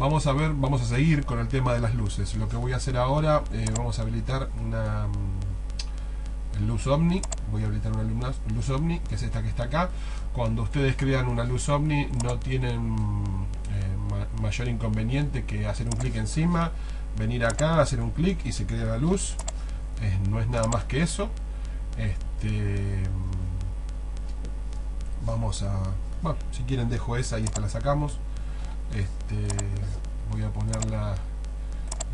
vamos a seguir con el tema de las luces. Lo que voy a hacer ahora, vamos a habilitar una luz Omni. Voy a habilitar una luz Omni, que es esta que está acá. Cuando ustedes crean una luz Omni, no tienen mayor inconveniente que hacer un clic encima, venir acá, hacer un clic y se crea la luz. No es nada más que eso. Vamos a... Bueno, si quieren dejo esa y esta la sacamos. Voy a ponerla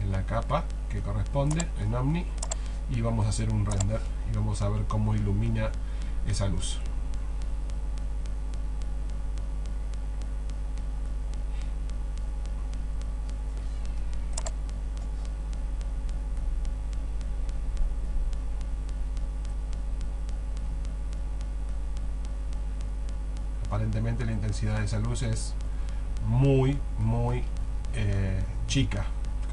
en la capa que corresponde en Omni y vamos a hacer un render y vamos a ver cómo ilumina esa luz. Aparentemente la intensidad de esa luz es muy chica.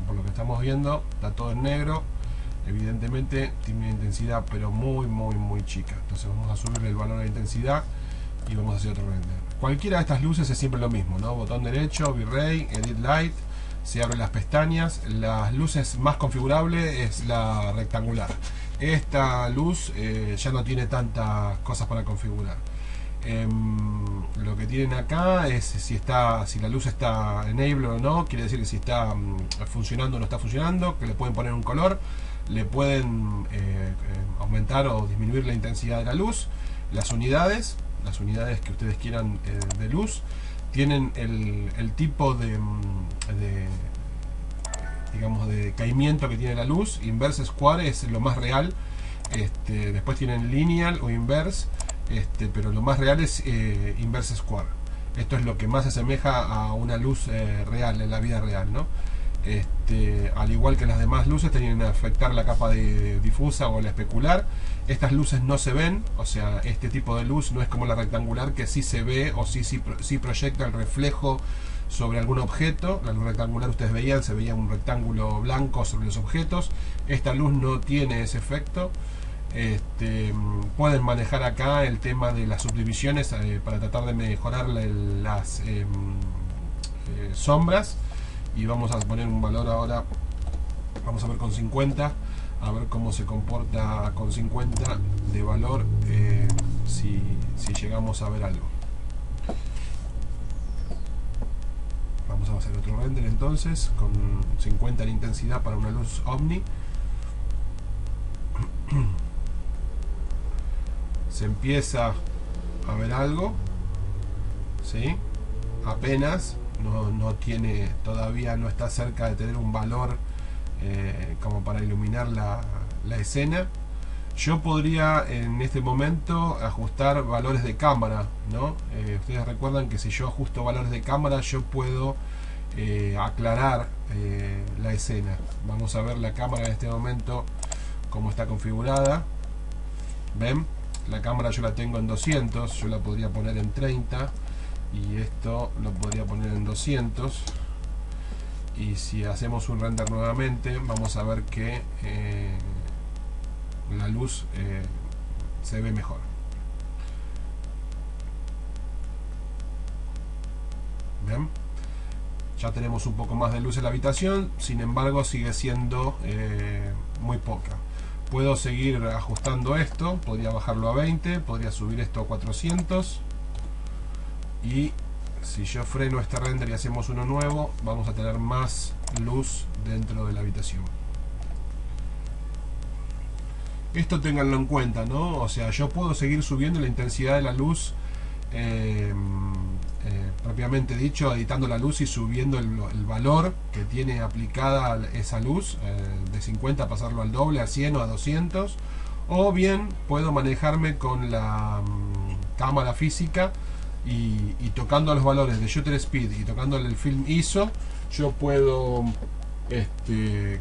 Por lo que estamos viendo está todo en negro. Evidentemente tiene una intensidad pero muy chica. Entonces vamos a subirle el valor de intensidad y vamos a hacer otro render. Cualquiera de estas luces es siempre lo mismo, ¿no? Botón derecho, V-Ray, Edit Light, se abren las pestañas. Las luces más configurable es la rectangular. Esta luz ya no tiene tantas cosas para configurar. Lo que tienen acá es si la luz está enable o no, quiere decir que si está funcionando o no está funcionando, que le pueden poner un color, le pueden aumentar o disminuir la intensidad de la luz, las unidades que ustedes quieran de luz, tienen el tipo digamos de caimiento que tiene la luz. Inverse square es lo más real, después tienen lineal o inverse, pero lo más real es inverse square. Esto es lo que más se asemeja a una luz real en la vida real, ¿no? Al igual que las demás luces tienen que afectar la capa de difusa o la especular. Estas luces no se ven, o sea, este tipo de luz no es como la rectangular que sí se ve o sí proyecta el reflejo sobre algún objeto. La luz rectangular ustedes se veía un rectángulo blanco sobre los objetos. Esta luz no tiene ese efecto. Pueden manejar acá el tema de las subdivisiones para tratar de mejorar las sombras, y vamos a poner un valor ahora, vamos a ver con 50, a ver cómo se comporta con 50 de valor, si llegamos a ver algo. Vamos a hacer otro render entonces con 50 en intensidad para una luz Omni. Se empieza a ver algo, ¿sí? Apenas, no tiene, todavía no está cerca de tener un valor como para iluminar la escena. Yo podría en este momento ajustar valores de cámara, ¿no? Ustedes recuerdan que si yo ajusto valores de cámara yo puedo aclarar la escena. Vamos a ver la cámara en este momento cómo está configurada. ¿Ven? La cámara yo la tengo en 200, yo la podría poner en 30 y esto lo podría poner en 200, y si hacemos un render nuevamente vamos a ver que la luz se ve mejor. ¿Ven? Ya tenemos un poco más de luz en la habitación, sin embargo sigue siendo muy poca. Puedo seguir ajustando esto, podría bajarlo a 20, podría subir esto a 400, y si yo freno este render y hacemos uno nuevo, vamos a tener más luz dentro de la habitación. Esto ténganlo en cuenta, ¿no? O sea, yo puedo seguir subiendo la intensidad de la luz, propiamente dicho, editando la luz y subiendo el valor que tiene aplicada esa luz, de 50 pasarlo al doble, a 100 o a 200, o bien puedo manejarme con la cámara física y tocando los valores de shutter speed y tocando el film ISO, yo puedo,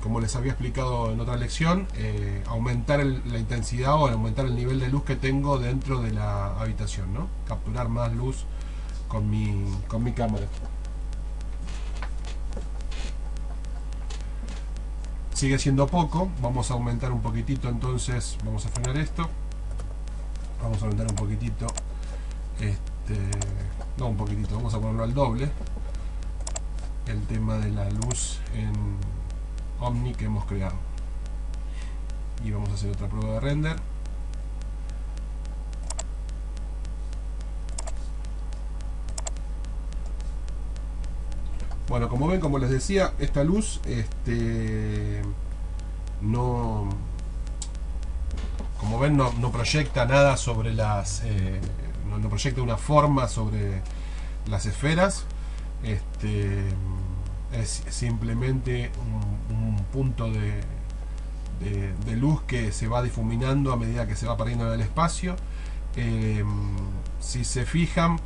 como les había explicado en otra lección, aumentar la intensidad o aumentar el nivel de luz que tengo dentro de la habitación, ¿no? Capturar más luz con mi cámara. Sigue siendo poco, vamos a aumentar un poquitito, entonces vamos a frenar esto, vamos a aumentar un poquitito, no un poquitito, vamos a ponerlo al doble, el tema de la luz en Omni que hemos creado. Y vamos a hacer otra prueba de render. Bueno, como ven, como les decía, esta luz no, como ven, no proyecta nada sobre las no proyecta una forma sobre las esferas. Es simplemente un punto de luz que se va difuminando a medida que se va perdiendo en el espacio. Si se fijan,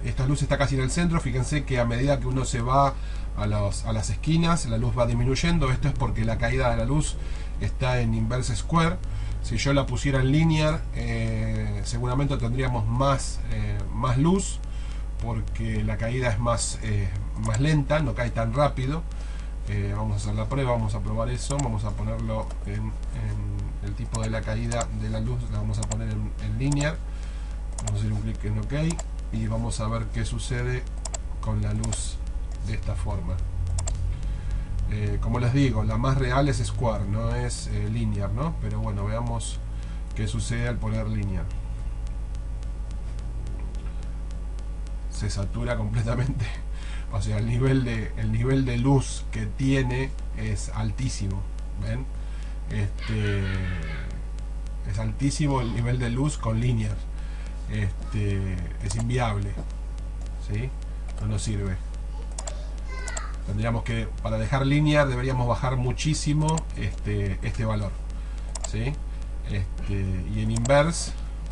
esta luz está casi en el centro. Fíjense que a medida que uno se va a las esquinas, la luz va disminuyendo. Esto es porque la caída de la luz está en inverse square. Si yo la pusiera en linear, seguramente tendríamos más luz, porque la caída es más lenta, no cae tan rápido. Vamos a hacer la prueba, vamos a probar eso. Vamos a ponerlo en el tipo de la caída de la luz, la vamos a poner en linear. Vamos a hacer un clic en OK y vamos a ver qué sucede con la luz de esta forma. Como les digo, la más real es square, no es linear, ¿no? Pero bueno, veamos qué sucede al poner linear. Se satura completamente. O sea, el nivel de luz que tiene es altísimo. ¿Ven? Es altísimo el nivel de luz con linear. Es inviable, ¿sí? No nos sirve. Tendríamos que, para dejar linear, deberíamos bajar muchísimo este valor, ¿sí? Y en inverse,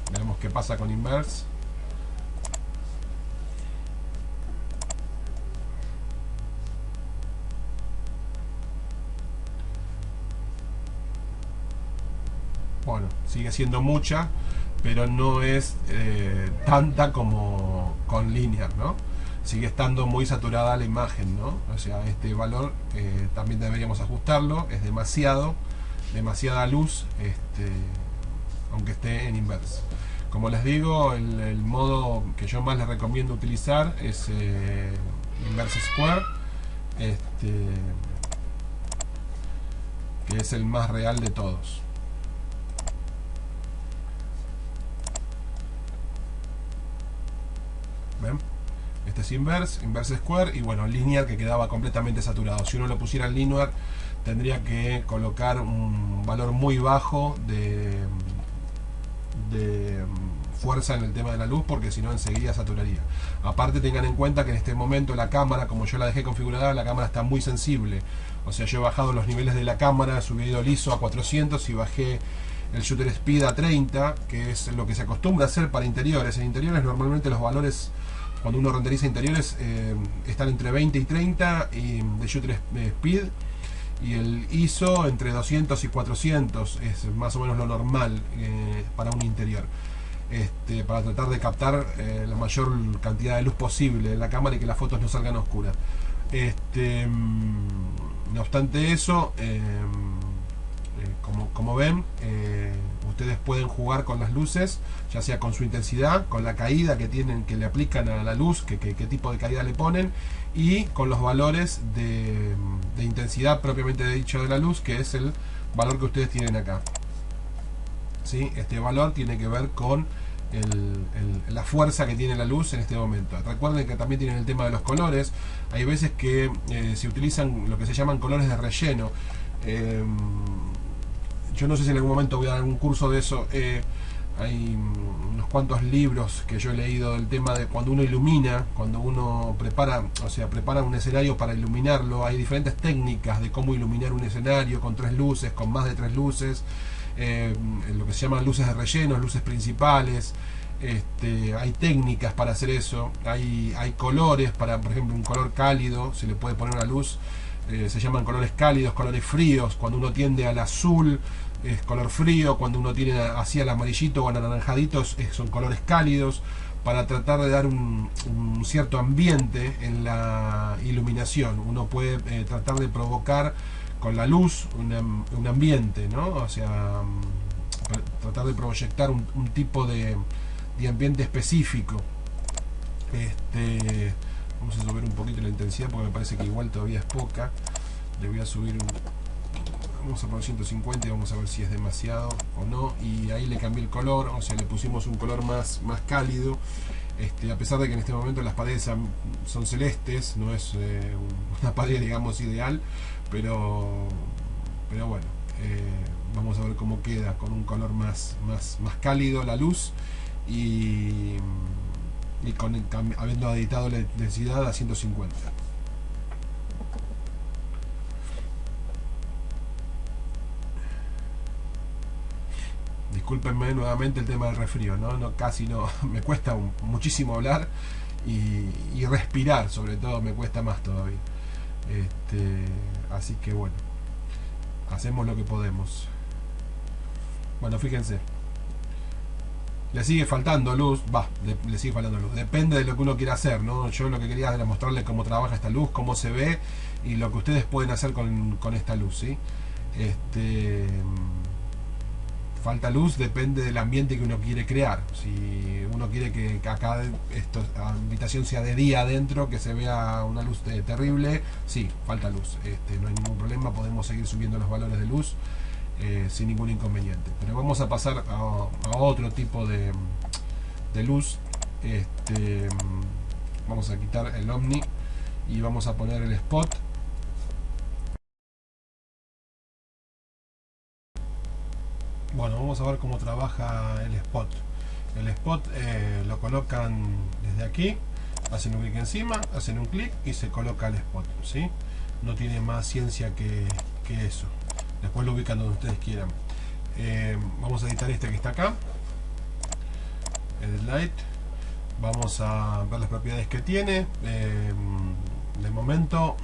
veremos qué pasa con inverse. Bueno, sigue siendo mucha, pero no es tanta como con linear, ¿no? Sigue estando muy saturada la imagen, ¿no? O sea, este valor también deberíamos ajustarlo. Es demasiada luz, aunque esté en inverse. Como les digo, el modo que yo más les recomiendo utilizar es inverse square, que es el más real de todos. ¿Ven? Este es inverse square, y bueno, linear, que quedaba completamente saturado. Si uno lo pusiera en linear, tendría que colocar un valor muy bajo de fuerza en el tema de la luz, porque si no enseguida saturaría. Aparte, tengan en cuenta que en este momento la cámara, como yo la dejé configurada, la cámara está muy sensible. O sea, yo he bajado los niveles de la cámara, he subido el ISO a 400 y bajé el shutter speed a 30, que es lo que se acostumbra a hacer para interiores. En interiores normalmente los valores, cuando uno renderiza interiores, están entre 20 y 30 y de shutter speed, y el ISO entre 200 y 400 es más o menos lo normal para un interior, para tratar de captar la mayor cantidad de luz posible en la cámara y que las fotos no salgan oscuras. No obstante eso, como ven, ustedes pueden jugar con las luces, ya sea con su intensidad, con la caída que tienen, que le aplican a la luz, qué tipo de caída le ponen, y con los valores de intensidad propiamente dicho de la luz, que es el valor que ustedes tienen acá, ¿sí? Este valor tiene que ver con la fuerza que tiene la luz en este momento. Recuerden que también tienen el tema de los colores. Hay veces que se utilizan lo que se llaman colores de relleno. Yo no sé si en algún momento voy a dar algún curso de eso. Hay unos cuantos libros que yo he leído del tema de cuando uno ilumina, cuando uno prepara un escenario para iluminarlo. Hay diferentes técnicas de cómo iluminar un escenario con 3 luces, con más de 3 luces, lo que se llaman luces de relleno, luces principales. Hay técnicas para hacer eso. Hay colores para, por ejemplo, un color cálido, se le puede poner una luz. Se llaman colores cálidos, colores fríos. Cuando uno tiende al azul es color frío, cuando uno tiene hacia el amarillito o al anaranjadito son colores cálidos, para tratar de dar un cierto ambiente en la iluminación. Uno puede tratar de provocar con la luz un ambiente, ¿no? O sea, tratar de proyectar un tipo de ambiente específico. Vamos a subir un poquito la intensidad porque me parece que igual todavía es poca. Le voy a subir vamos a poner 150 y vamos a ver si es demasiado o no. Y ahí le cambié el color, o sea, le pusimos un color más cálido. A pesar de que en este momento las paredes son celestes, no es una pared, digamos, ideal, pero bueno, vamos a ver cómo queda con un color más cálido la luz y habiendo editado la intensidad a 150. Discúlpenme nuevamente el tema del resfrío, casi no, me cuesta muchísimo hablar y respirar, sobre todo, me cuesta más todavía. Así que bueno, hacemos lo que podemos. Bueno, fíjense, le sigue faltando luz, le sigue faltando luz, depende de lo que uno quiera hacer, ¿no? Yo lo que quería era mostrarles cómo trabaja esta luz, cómo se ve y lo que ustedes pueden hacer con esta luz, ¿sí? Falta luz, depende del ambiente que uno quiere crear. Si uno quiere que acá la habitación sea de día adentro, que se vea una luz terrible, sí, falta luz. No hay ningún problema, podemos seguir subiendo los valores de luz sin ningún inconveniente. Pero vamos a pasar a otro tipo de luz. Vamos a quitar el Omni y vamos a poner el Spot. Bueno, vamos a ver cómo trabaja el Spot. El Spot lo colocan desde aquí, hacen un clic encima, hacen un clic y se coloca el Spot, ¿sí? No tiene más ciencia que eso. Después lo ubican donde ustedes quieran. Vamos a editar este que está acá, el Light. Vamos a ver las propiedades que tiene. De momento,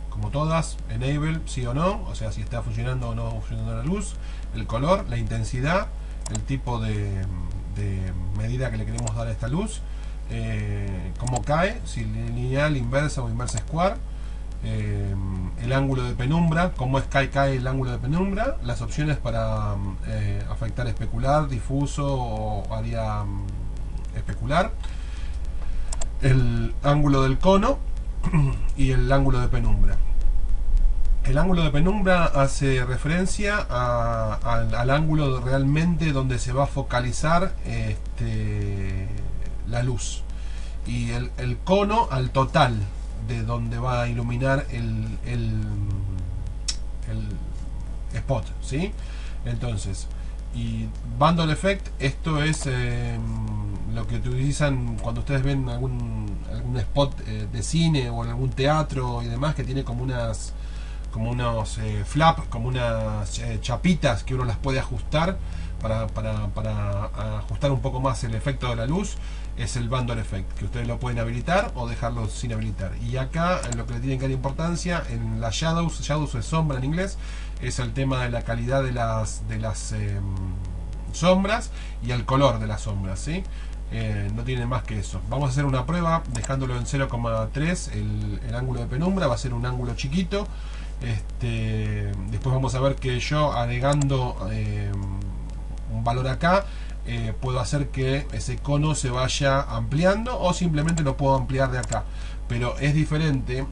como todas, enable, sí o no, o sea, si está funcionando o no funcionando la luz, el color, la intensidad, el tipo de medida que le queremos dar a esta luz, cómo cae, si lineal, inversa o inversa square, el ángulo de penumbra, cómo cae el ángulo de penumbra, las opciones para afectar especular, difuso o área especular, el ángulo del cono y el ángulo de penumbra. El ángulo de penumbra hace referencia al ángulo realmente donde se va a focalizar la luz, y el cono al total de donde va a iluminar el spot, ¿sí? Entonces, y bundle effect, esto es lo que utilizan cuando ustedes ven algún spot de cine o en algún teatro y demás, que tiene como unos flap, como unas chapitas que uno las puede ajustar para ajustar un poco más el efecto de la luz. Es el bundle effect, que ustedes lo pueden habilitar o dejarlo sin habilitar. Y acá lo que le tienen que dar importancia en las shadows es sombra en inglés, es el tema de la calidad de las sombras y el color de las sombras, ¿sí? No tiene más que eso. Vamos a hacer una prueba dejándolo en 0,3 el ángulo de penumbra, va a ser un ángulo chiquito. Después vamos a ver que yo agregando un valor acá puedo hacer que ese cono se vaya ampliando, o simplemente lo puedo ampliar de acá, pero es diferente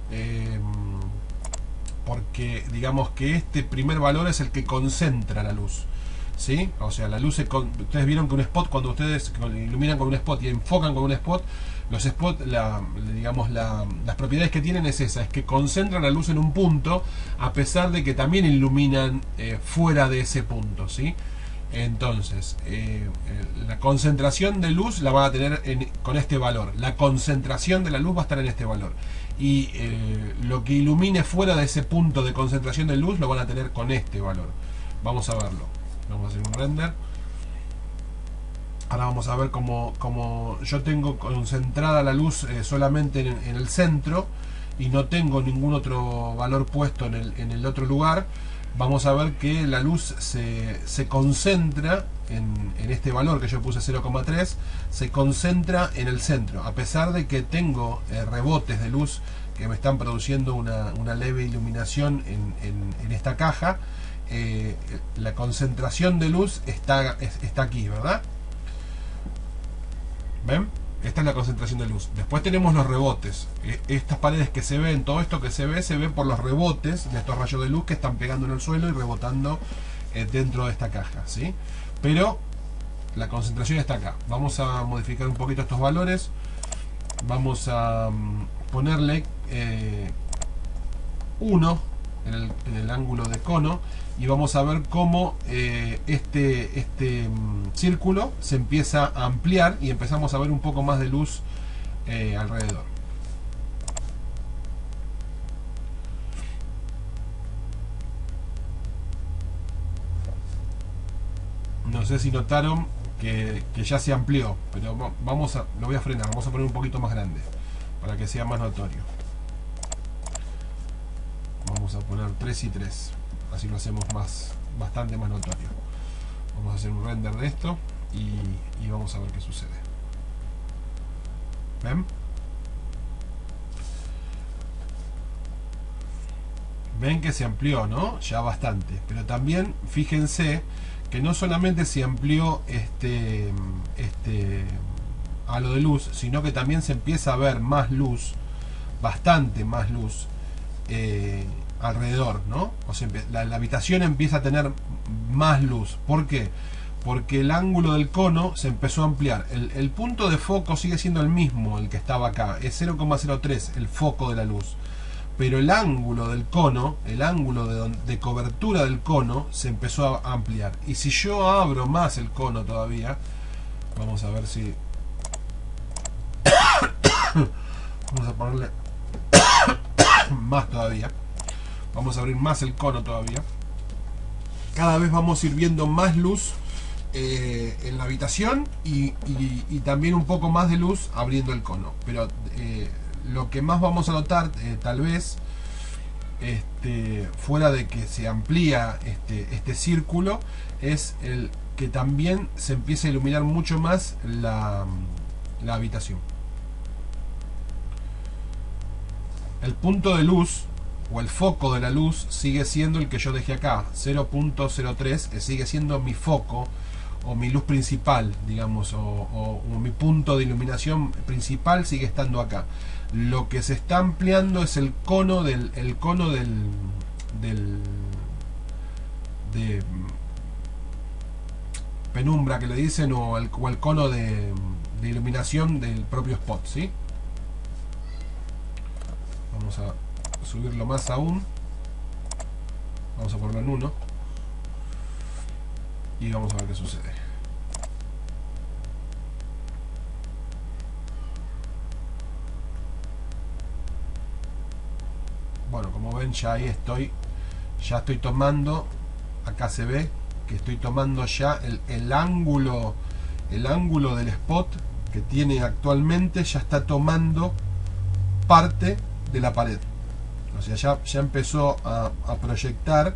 porque digamos que este primer valor es el que concentra la luz, ¿sí? O sea, la luz ustedes vieron que un spot, cuando ustedes iluminan con un spot y enfocan con un spot, los spots, las propiedades que tienen es esa, es que concentran la luz en un punto, a pesar de que también iluminan fuera de ese punto, ¿sí? Entonces, la concentración de luz la van a tener con este valor, la concentración de la luz va a estar en este valor, y lo que ilumine fuera de ese punto de concentración de luz lo van a tener con este valor. Vamos a verlo, vamos a hacer un render. Ahora vamos a ver cómo yo tengo concentrada la luz solamente en el centro y no tengo ningún otro valor puesto en el otro lugar. Vamos a ver que la luz se concentra en este valor que yo puse 0,3, se concentra en el centro, a pesar de que tengo rebotes de luz que me están produciendo una leve iluminación en esta caja. La concentración de luz está aquí, ¿verdad? ¿Ven? Esta es la concentración de luz. Después tenemos los rebotes. Estas paredes que se ven, todo esto que se ve por los rebotes de estos rayos de luz que están pegando en el suelo y rebotando dentro de esta caja, ¿sí? Pero la concentración está acá. Vamos a modificar un poquito estos valores. Vamos a ponerle 1 en el ángulo de cono, y vamos a ver cómo este círculo se empieza a ampliar y empezamos a ver un poco más de luz alrededor. No sé si notaron que ya se amplió, pero lo voy a frenar, vamos a poner un poquito más grande para que sea más notorio. Vamos a poner 3 y 3, así lo hacemos bastante más notorio. Vamos a hacer un render de esto y vamos a ver qué sucede. ¿Ven? Ven que se amplió, ¿no? Ya bastante. Pero también fíjense que no solamente se amplió halo de luz, sino que también se empieza a ver más luz, bastante más luz alrededor, ¿no? O sea, la habitación empieza a tener más luz. ¿Por qué? Porque el ángulo del cono se empezó a ampliar. El punto de foco sigue siendo el mismo, el que estaba acá, es 0,03 el foco de la luz, pero el ángulo del cono, el ángulo de cobertura del cono se empezó a ampliar. Y si yo abro más el cono todavía, vamos a ver si vamos a ponerle más todavía, vamos a abrir más el cono todavía, cada vez vamos a ir viendo más luz en la habitación y también un poco más de luz abriendo el cono. Pero lo que más vamos a notar tal vez fuera de que se amplía este círculo, es el que también se empieza a iluminar mucho más la habitación. El punto de luz o el foco de la luz sigue siendo el que yo dejé acá, 0.03, sigue siendo mi foco o mi luz principal, digamos, o mi punto de iluminación principal sigue estando acá. Lo que se está ampliando es el cono de penumbra que le dicen, o el cono de iluminación del propio spot, ¿sí? Vamos a subirlo más aún, vamos a ponerlo en 1 y vamos a ver qué sucede. Bueno, como ven, ya ahí ya estoy tomando, acá se ve que estoy tomando ya el ángulo del spot que tiene actualmente, ya está tomando parte de la pared. O sea, ya empezó a proyectar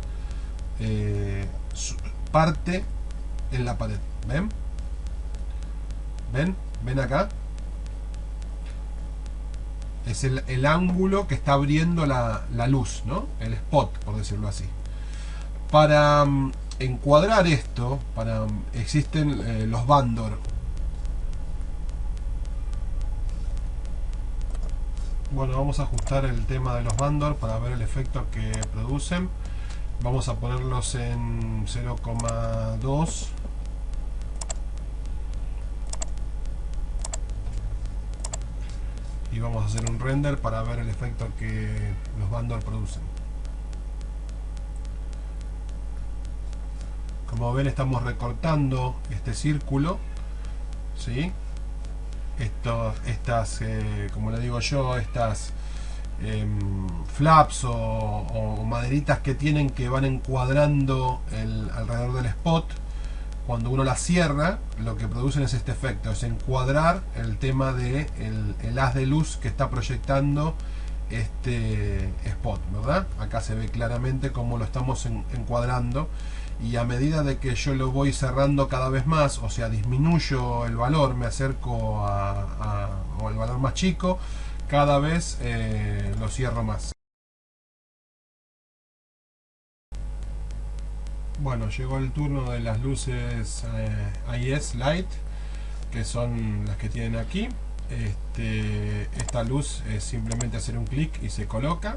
parte en la pared. ¿Ven? ¿Ven acá? Es el ángulo que está abriendo la luz, ¿no? El spot, por decirlo así. Para encuadrar esto, existen los Bandor. Bueno, vamos a ajustar el tema de los Bandor para ver el efecto que producen. Vamos a ponerlos en 0,2. Y vamos a hacer un render para ver el efecto que los Bandor producen. Como ven, estamos recortando este círculo, ¿sí? Como le digo yo, estas flaps o maderitas que tienen, que van encuadrando alrededor del spot. Cuando uno las cierra, lo que producen es este efecto, es encuadrar el tema de el haz de luz que está proyectando este spot, ¿verdad? Acá se ve claramente cómo lo estamos encuadrando, y a medida de que yo lo voy cerrando cada vez más, o sea, disminuyo el valor, me acerco al valor más chico, cada vez lo cierro más. Bueno, llegó el turno de las luces IS Light, que son las que tienen aquí. esta luz es simplemente hacer un clic y se coloca.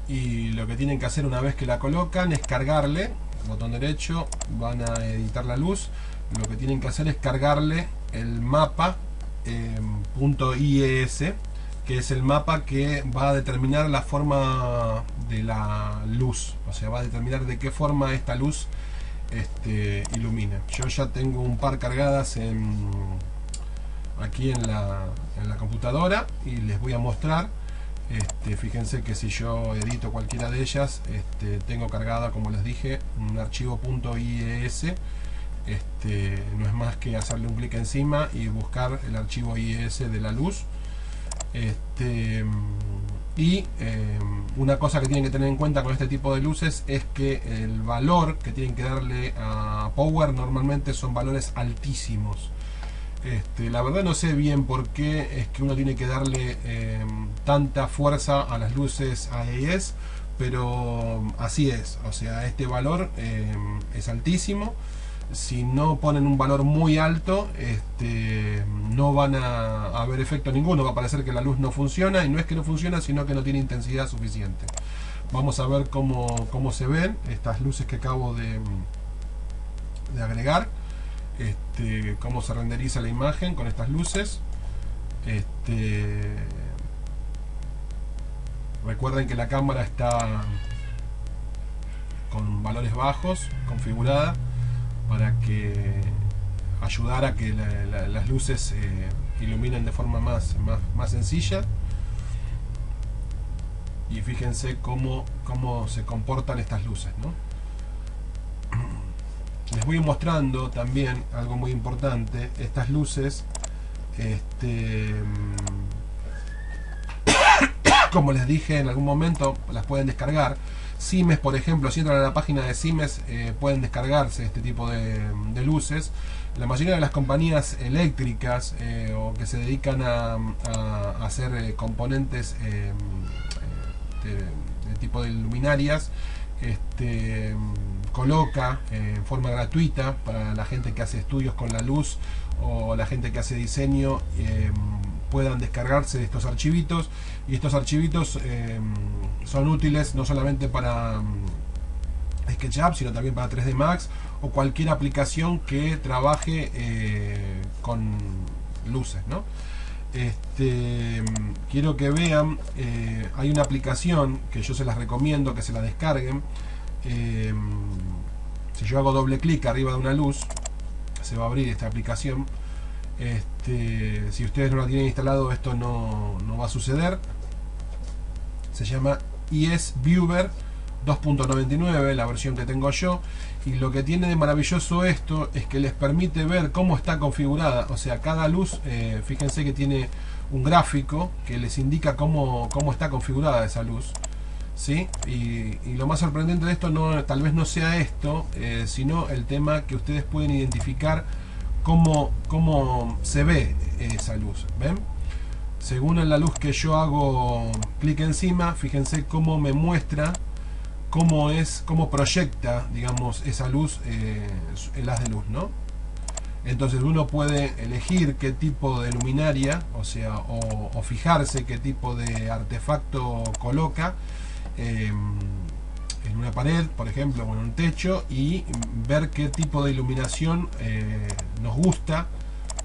Y lo que tienen que hacer una vez que la colocan es cargarle, botón derecho, van a editar la luz. Lo que tienen que hacer es cargarle el mapa .ies, que es el mapa que va a determinar la forma de la luz, o sea, va a determinar de qué forma esta luz ilumina. Yo ya tengo un par cargadas aquí en la computadora y les voy a mostrar. Fíjense que si yo edito cualquiera de ellas, tengo cargada, como les dije, un archivo .ies. No es más que hacerle un clic encima y buscar el archivo IES de la luz. Una cosa que tienen que tener en cuenta con este tipo de luces es que el valor que tienen que darle a power normalmente son valores altísimos. La verdad no sé bien por qué es que uno tiene que darle tanta fuerza a las luces AES, pero así es. O sea, este valor es altísimo. Si no ponen un valor muy alto, no van a haber efecto ninguno. Va a parecer que la luz no funciona, y no es que no funciona, sino que no tiene intensidad suficiente. Vamos a ver cómo se ven estas luces que acabo de agregar. Cómo se renderiza la imagen con estas luces. Recuerden que la cámara está con valores bajos configurada para que ayudar a que las luces iluminen de forma más sencilla. Y fíjense cómo se comportan estas luces, ¿no? Les voy mostrando también algo muy importante. Estas luces, como les dije en algún momento, las pueden descargar. Siemens, por ejemplo, si entran a la página de Siemens, pueden descargarse este tipo de luces. La mayoría de las compañías eléctricas o que se dedican a hacer componentes de tipo de luminarias, coloca en forma gratuita para la gente que hace estudios con la luz o la gente que hace diseño, puedan descargarse de estos archivitos. Y estos archivitos son útiles no solamente para SketchUp, sino también para 3D Max o cualquier aplicación que trabaje con luces, ¿no? Quiero que vean, hay una aplicación que yo se las recomiendo que se la descarguen. Si yo hago doble clic arriba de una luz, se va a abrir esta aplicación. Si ustedes no la tienen instalado, esto no va a suceder. Se llama IS Viewer 2.99, la versión que tengo yo. Y lo que tiene de maravilloso esto es que les permite ver cómo está configurada. O sea, cada luz, fíjense que tiene un gráfico que les indica cómo está configurada esa luz, ¿sí? Y lo más sorprendente de esto tal vez no sea esto, sino el tema que ustedes pueden identificar cómo se ve esa luz. ¿Ven? Según en la luz que yo hago clic encima, fíjense cómo me muestra cómo proyecta, digamos, esa luz, el haz de luz, ¿no? Entonces uno puede elegir qué tipo de luminaria, o sea, o fijarse qué tipo de artefacto coloca en una pared, por ejemplo, o en un techo, y ver qué tipo de iluminación nos gusta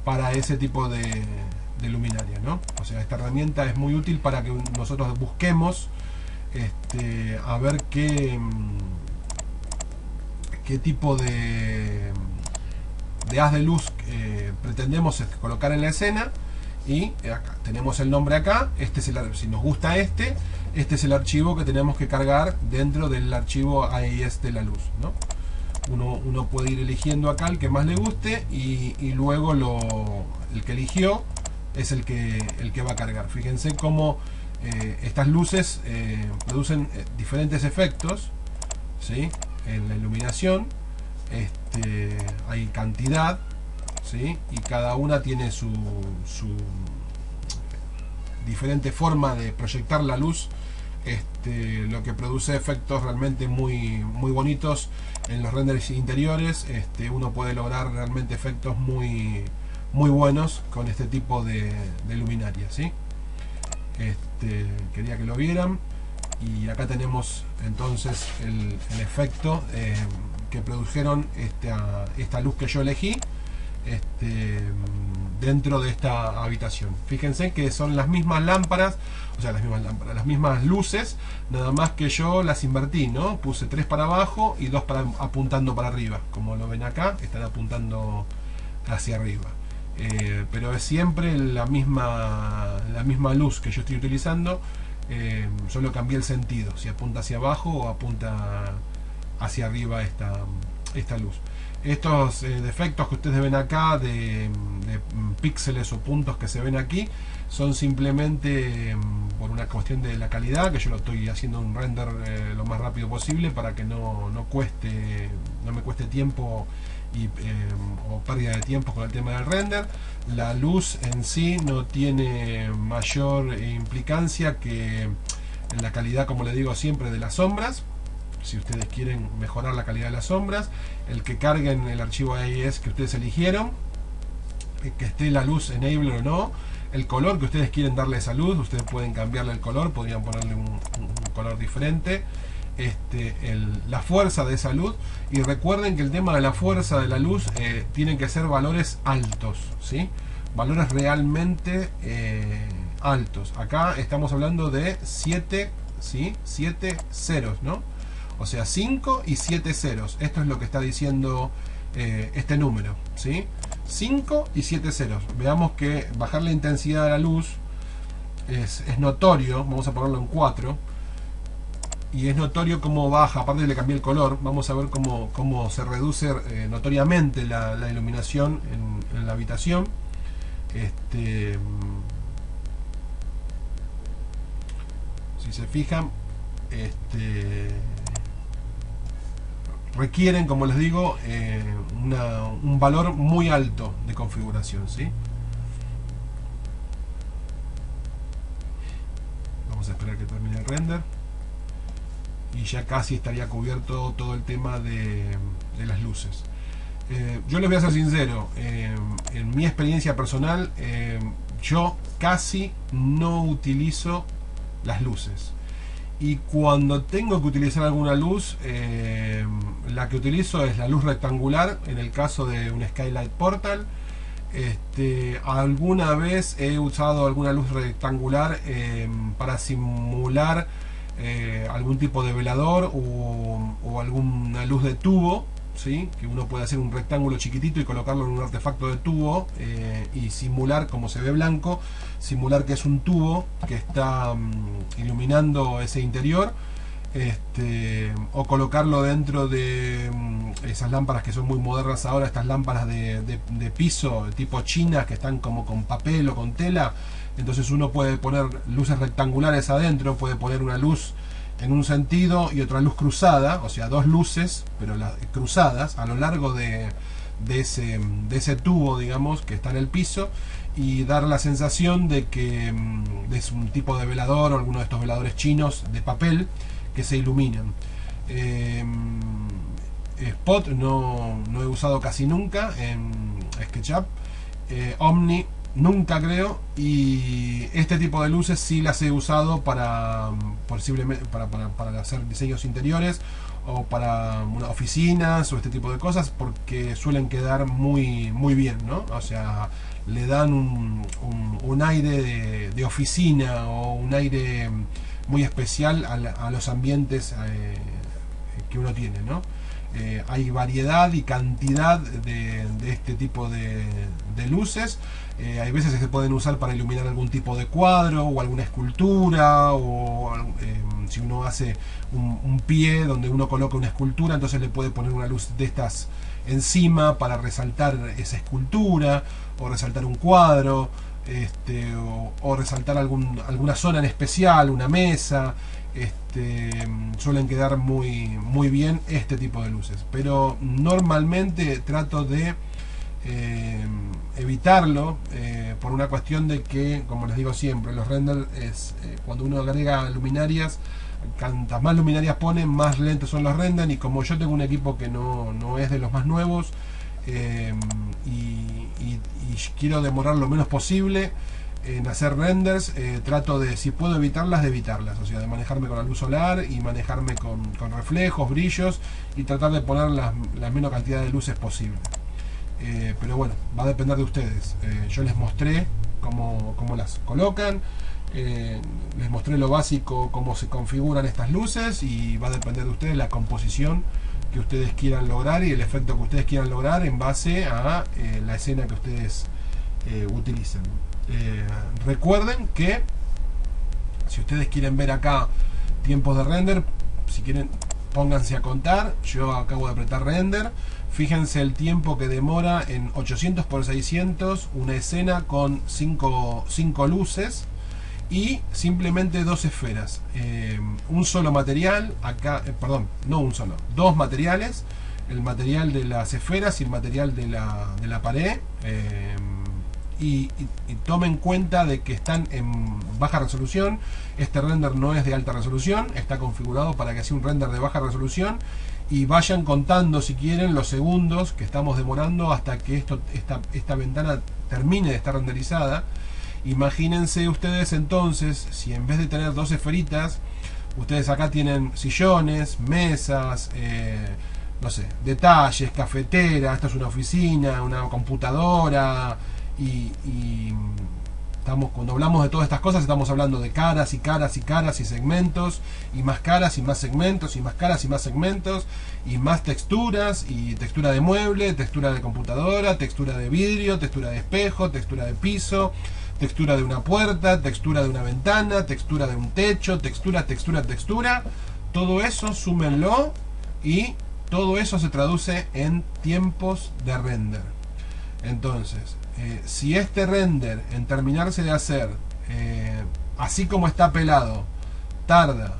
para ese tipo de luminaria, ¿no? O sea, esta herramienta es muy útil para que nosotros busquemos a ver qué tipo de haz de luz pretendemos colocar en la escena. Y acá tenemos el nombre acá. Si nos gusta este es el archivo que tenemos que cargar dentro del archivo AES de la luz, ¿no? Uno puede ir eligiendo acá el que más le guste y luego el que eligió es el que va a cargar. Fíjense cómo estas luces producen diferentes efectos, ¿sí? En la iluminación hay cantidad, ¿sí? Y cada una tiene su diferente forma de proyectar la luz, lo que produce efectos realmente muy bonitos en los renders interiores. Uno puede lograr realmente efectos muy muy buenos con este tipo de luminaria, ¿sí? Quería que lo vieran. Y acá tenemos entonces el efecto que produjeron esta luz que yo elegí dentro de esta habitación. Fíjense que son las mismas lámparas, o sea, las mismas luces, nada más que yo las invertí, ¿no? Puse 3 para abajo y 2 apuntando para arriba. Como lo ven acá, están apuntando hacia arriba. Pero es siempre la misma luz que yo estoy utilizando. Solo cambié el sentido, si apunta hacia abajo o apunta hacia arriba esta luz. Estos defectos que ustedes ven acá de píxeles o puntos que se ven aquí son simplemente por una cuestión de la calidad, que yo lo estoy haciendo un render lo más rápido posible para que no me cueste tiempo o pérdida de tiempo con el tema del render. La luz en sí no tiene mayor implicancia que en la calidad, como le digo siempre, de las sombras. Si ustedes quieren mejorar la calidad de las sombras, el que carguen el archivo AES que ustedes eligieron, que esté la luz enable o no, el color que ustedes quieren darle a esa luz, ustedes pueden cambiarle el color, podrían ponerle un color diferente, la fuerza de esa luz. Y recuerden que el tema de la fuerza de la luz tienen que ser valores altos, ¿sí? Valores realmente altos. Acá estamos hablando de 7, ¿sí? 7 ceros, ¿no? O sea, 5 y 7 ceros. Esto es lo que está diciendo este número, ¿sí? 5 y 7 ceros. Veamos que bajar la intensidad de la luz es notorio. Vamos a ponerlo en 4. Y es notorio cómo baja, aparte le cambié el color. Vamos a ver cómo se reduce notoriamente la iluminación en la habitación. Si se fijan, requieren, como les digo, un valor muy alto de configuración, ¿sí? Vamos a esperar que termine el render y ya casi estaría cubierto todo el tema de las luces. Yo les voy a ser sincero, en mi experiencia personal, yo casi no utilizo las luces. Y cuando tengo que utilizar alguna luz, la que utilizo es la luz rectangular, en el caso de un Skylight Portal. Alguna vez he usado alguna luz rectangular para simular algún tipo de velador o alguna luz de tubo, ¿sí? Que uno puede hacer un rectángulo chiquitito y colocarlo en un artefacto de tubo y simular, como se ve blanco, simular que es un tubo que está iluminando ese interior, o colocarlo dentro de esas lámparas que son muy modernas ahora, estas lámparas de piso tipo china, que están como con papel o con tela. Entonces uno puede poner luces rectangulares adentro, puede poner una luz en un sentido y otra luz cruzada, o sea, dos luces pero cruzadas a lo largo de ese tubo, digamos, que está en el piso, y dar la sensación de que es un tipo de velador o alguno de estos veladores chinos de papel que se iluminan. Spot no he usado casi nunca en SketchUp. Omni nunca, creo, y este tipo de luces sí las he usado posiblemente para hacer diseños interiores o para oficinas o este tipo de cosas, porque suelen quedar muy bien, ¿no? O sea, le dan un aire de oficina o un aire muy especial a los ambientes que uno tiene, ¿no? Hay variedad y cantidad de este tipo de luces. Hay veces que se pueden usar para iluminar algún tipo de cuadro o alguna escultura, o si uno hace un pie donde uno coloca una escultura, entonces le puede poner una luz de estas encima para resaltar esa escultura o resaltar un cuadro, o resaltar alguna zona en especial, una mesa. Suelen quedar muy bien este tipo de luces, pero normalmente trato de evitarlo por una cuestión de que, como les digo siempre, los renders cuando uno agrega luminarias, cuantas más luminarias pone, más lentos son los renders, y como yo tengo un equipo que no es de los más nuevos, y quiero demorar lo menos posible en hacer renders. Trato de, si puedo evitarlas, de evitarlas, o sea, de manejarme con la luz solar y manejarme con reflejos, brillos, y tratar de poner la menor cantidad de luces posible. Pero bueno, va a depender de ustedes. Yo les mostré cómo las colocan, les mostré lo básico, cómo se configuran estas luces, y va a depender de ustedes la composición que ustedes quieran lograr y el efecto que ustedes quieran lograr en base a la escena que ustedes utilicen. Recuerden que si ustedes quieren ver acá tiempos de render, si quieren pónganse a contar. Yo acabo de apretar render. Fíjense el tiempo que demora en 800 por 600 una escena con 5 luces y simplemente 2 esferas. Un solo material, acá, perdón, no un solo, 2 materiales, el material de las esferas y el material de la pared. Y tomen en cuenta de que están en baja resolución. Este render no es de alta resolución, está configurado para que sea un render de baja resolución, y vayan contando si quieren los segundos que estamos demorando hasta que esta ventana termine de estar renderizada. Imagínense ustedes entonces, si en vez de tener 2 esferitas, ustedes acá tienen sillones, mesas, no sé, detalles, cafetera, esto es una oficina, una computadora, y cuando hablamos de todas estas cosas estamos hablando de caras y caras y caras y segmentos, y más caras y más segmentos, y más caras y más segmentos, y más texturas, y textura de mueble, textura de computadora, textura de vidrio, textura de espejo, textura de piso, textura de una puerta, textura de una ventana, textura de un techo, textura. Todo eso súmenlo, y todo eso se traduce en tiempos de render. Entonces, si este render en terminarse de hacer, así como está pelado, tarda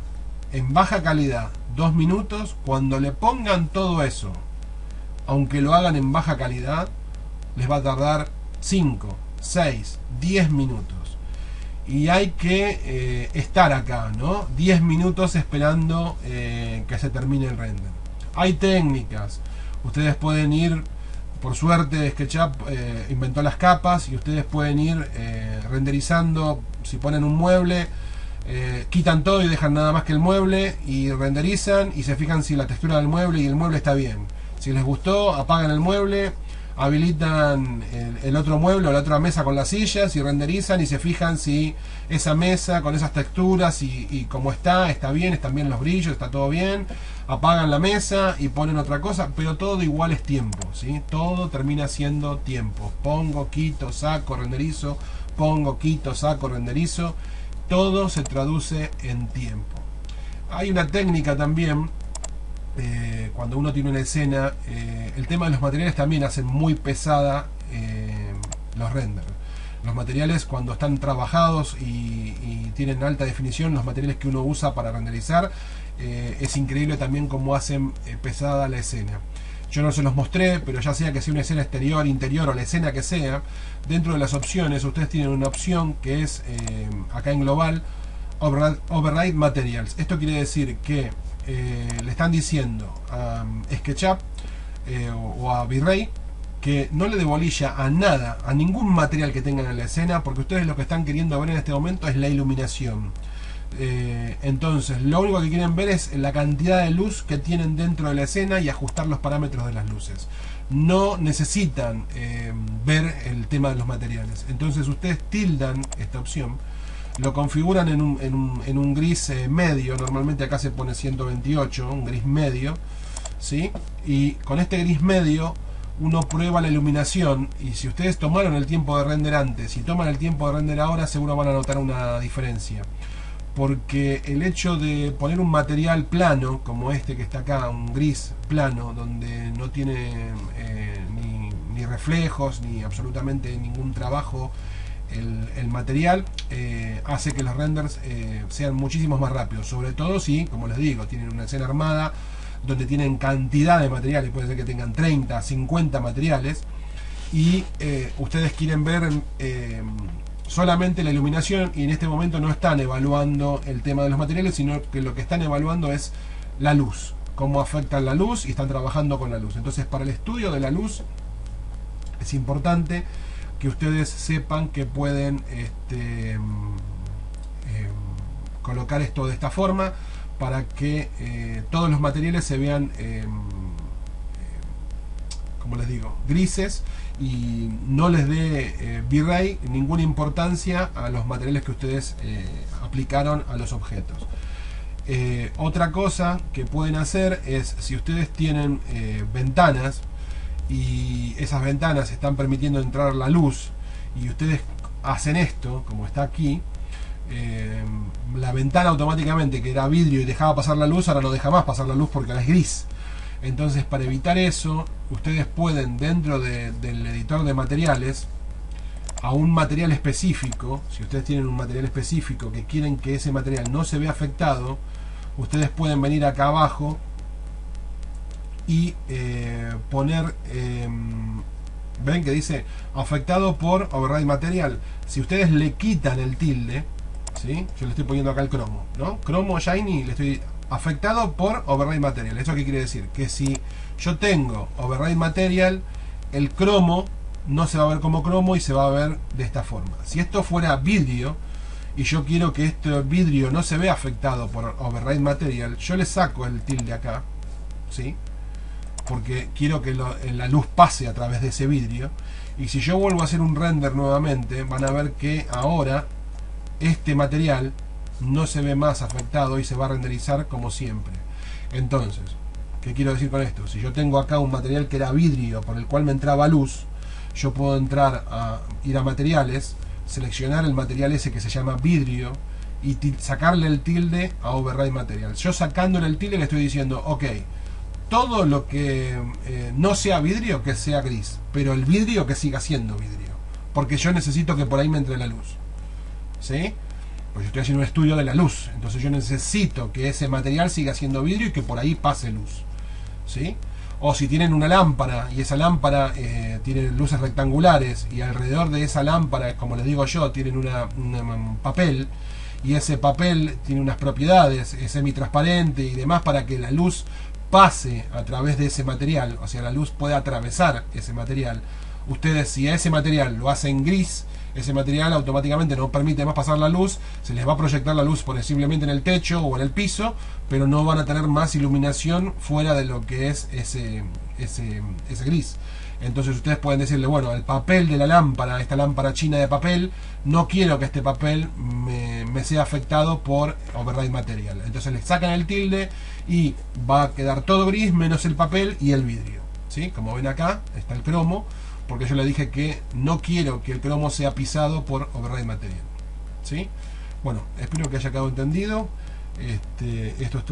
en baja calidad 2 minutos, cuando le pongan todo eso, aunque lo hagan en baja calidad, les va a tardar 5, 6, 10 minutos. Y hay que estar acá, ¿no? 10 minutos esperando que se termine el render. Hay técnicas. Ustedes pueden ir, por suerte SketchUp inventó las capas, y ustedes pueden ir renderizando. Si ponen un mueble, quitan todo y dejan nada más que el mueble, y renderizan y se fijan si la textura del mueble y el mueble está bien. Si les gustó, apagan el mueble, habilitan el otro mueble o la otra mesa con las sillas, y renderizan y se fijan si esa mesa con esas texturas y como está bien, están bien los brillos, está todo bien. Apagan la mesa y ponen otra cosa, pero todo igual es tiempo, ¿sí? Todo termina siendo tiempo. Pongo, quito, saco, renderizo, pongo, quito, saco, renderizo. Todo se traduce en tiempo. Hay una técnica también, cuando uno tiene una escena, el tema de los materiales también hacen muy pesada los renders. Los materiales, cuando están trabajados y tienen alta definición, los materiales que uno usa para renderizar, es increíble también cómo hacen pesada la escena. Yo no se los mostré, pero ya sea que sea una escena exterior, interior o la escena que sea, dentro de las opciones ustedes tienen una opción que es, acá en global, Override Materials. Esto quiere decir que le están diciendo a SketchUp o a V-Ray que no le dé bolilla a nada, a ningún material que tengan en la escena, porque ustedes lo que están queriendo ver en este momento es la iluminación. Entonces lo único que quieren ver es la cantidad de luz que tienen dentro de la escena y ajustar los parámetros de las luces. No necesitan ver el tema de los materiales. Entonces ustedes tildan esta opción, lo configuran en un gris medio. Normalmente acá se pone 128, un gris medio, ¿sí? Y con este gris medio uno prueba la iluminación, y si ustedes tomaron el tiempo de render antes y toman el tiempo de render ahora, seguro van a notar una diferencia. Porque el hecho de poner un material plano como este que está acá, un gris plano, donde no tiene ni reflejos ni absolutamente ningún trabajo el material, hace que los renders sean muchísimos más rápidos. Sobre todo si, como les digo, tienen una escena armada donde tienen cantidad de materiales, puede ser que tengan 30, 50 materiales, y ustedes quieren ver solamente la iluminación, y en este momento no están evaluando el tema de los materiales, sino que lo que están evaluando es la luz, cómo afecta la luz, y están trabajando con la luz. Entonces, para el estudio de la luz, es importante que ustedes sepan que pueden colocar esto de esta forma para que todos los materiales se vean como les digo, grises, y no les dé V-Ray ninguna importancia a los materiales que ustedes aplicaron a los objetos. Otra cosa que pueden hacer es, si ustedes tienen ventanas y esas ventanas están permitiendo entrar la luz, y ustedes hacen esto, como está aquí, la ventana automáticamente, que era vidrio y dejaba pasar la luz, ahora no deja más pasar la luz porque ahora es gris. Entonces, para evitar eso, ustedes pueden, dentro del editor de materiales, a un material específico, si ustedes tienen un material específico que quieren que ese material no se vea afectado, ustedes pueden venir acá abajo y poner, ven que dice afectado por override material. Si ustedes le quitan el tilde, ¿sí? Yo le estoy poniendo acá el cromo, ¿no? Cromo shiny, le estoy afectado por override material. ¿Eso qué quiere decir? Que si yo tengo override material, el cromo no se va a ver como cromo y se va a ver de esta forma. Si esto fuera vidrio y yo quiero que este vidrio no se vea afectado por override material, yo le saco el tilde acá, ¿sí? Porque quiero que la luz pase a través de ese vidrio. Y si yo vuelvo a hacer un render nuevamente, van a ver que ahora este material no se ve más afectado y se va a renderizar como siempre. Entonces, ¿qué quiero decir con esto? Si yo tengo acá un material que era vidrio por el cual me entraba luz, yo puedo ir a materiales, seleccionar el material ese que se llama vidrio y sacarle el tilde a override material. Yo sacándole el tilde le estoy diciendo, ok, todo lo que no sea vidrio, que sea gris, pero el vidrio que siga siendo vidrio, porque yo necesito que por ahí me entre la luz, ¿sí? Pues yo estoy haciendo un estudio de la luz, entonces yo necesito que ese material siga siendo vidrio y que por ahí pase luz, ¿sí? O si tienen una lámpara y esa lámpara tiene luces rectangulares y alrededor de esa lámpara, como les digo yo, tienen un papel, y ese papel tiene unas propiedades, es semitransparente y demás, para que la luz pase a través de ese material, o sea, la luz puede atravesar ese material. Ustedes, si a ese material lo hacen gris, ese material automáticamente no permite más pasar la luz, se les va a proyectar la luz posiblemente en el techo o en el piso, pero no van a tener más iluminación fuera de lo que es ese gris. Entonces ustedes pueden decirle, bueno, el papel de la lámpara, esta lámpara china de papel, no quiero que este papel me sea afectado por override material. Entonces le sacan el tilde y va a quedar todo gris menos el papel y el vidrio, ¿sí? Como ven acá está el cromo, porque yo le dije que no quiero que el cromo sea pisado por override material, ¿sí? Bueno, espero que haya quedado entendido. Esto es todo.